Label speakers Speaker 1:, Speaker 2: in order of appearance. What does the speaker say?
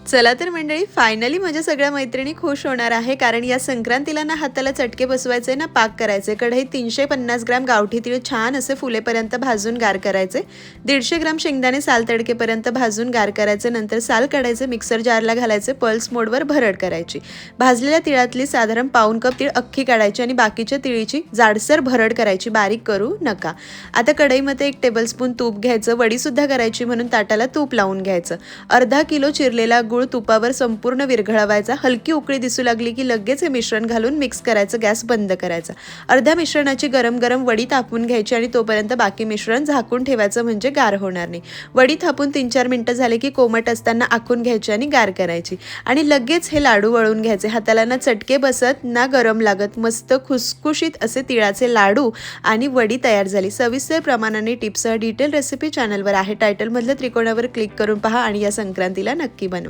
Speaker 1: चला तर मंडळी, फायनली माझ्या सगळ्या मैत्रिणी खुश होणार आहे, कारण या संक्रांतीला ना हाताला चटके बसवायचे ना पाक करायचे. कढईत 350 ग्राम गावठी तीळ छान असे फुलेपर्यंत भाजून गार करायचे. 150 ग्राम शेंगदाणे साल तडकेपर्यंत भाजून गार करायचे. नंतर साल काढायचे, मिक्सर जारला घालायचे, पल्स मोडवर भरड करायची. भाजलेल्या तिळातली साधारण पाऊण कप तीळ अख्खी काढायची आणि बाकीच्या तिळीची जाडसर भरड करायची, बारीक करू नका. आता कढईमध्ये 1 टेबलस्पून तूप घ्यायचं. वडी सुद्धा करायची म्हणून ताटाला तूप लावून घ्यायचं. अर्धा किलो चिरलेला गूळ तुपावर संपूर्ण विरघळवायचा. हलकी उकळी दिसू लागली की लगेच हे मिश्रण घालून मिक्स करायचं. गॅस बंद करायचा. अर्ध्या मिश्रणाची गरम गरम वडी तापवून घ्यायची आणि तोपर्यंत बाकी मिश्रण झाकून ठेवायचं, म्हणजे गार होणार नाही. वडी थापून 3-4 मिनिटं झाले की कोमट असताना आखून घ्यायची आणि गार करायची आणि लगेच हे लाडू वळून घ्यायचे. हाताला ना चटके बसत ना गरम लागत, मस्त खुसखुशीत असे तिळाचे लाडू आणि वडी तयार झाली. सविस्तर प्रमाणाने टिप्ससह डिटेल रेसिपी चॅनलवर आहे. टायटलमधल्या त्रिकोणावर क्लिक करून पहा आणि या संक्रांतीला नक्की बनवा.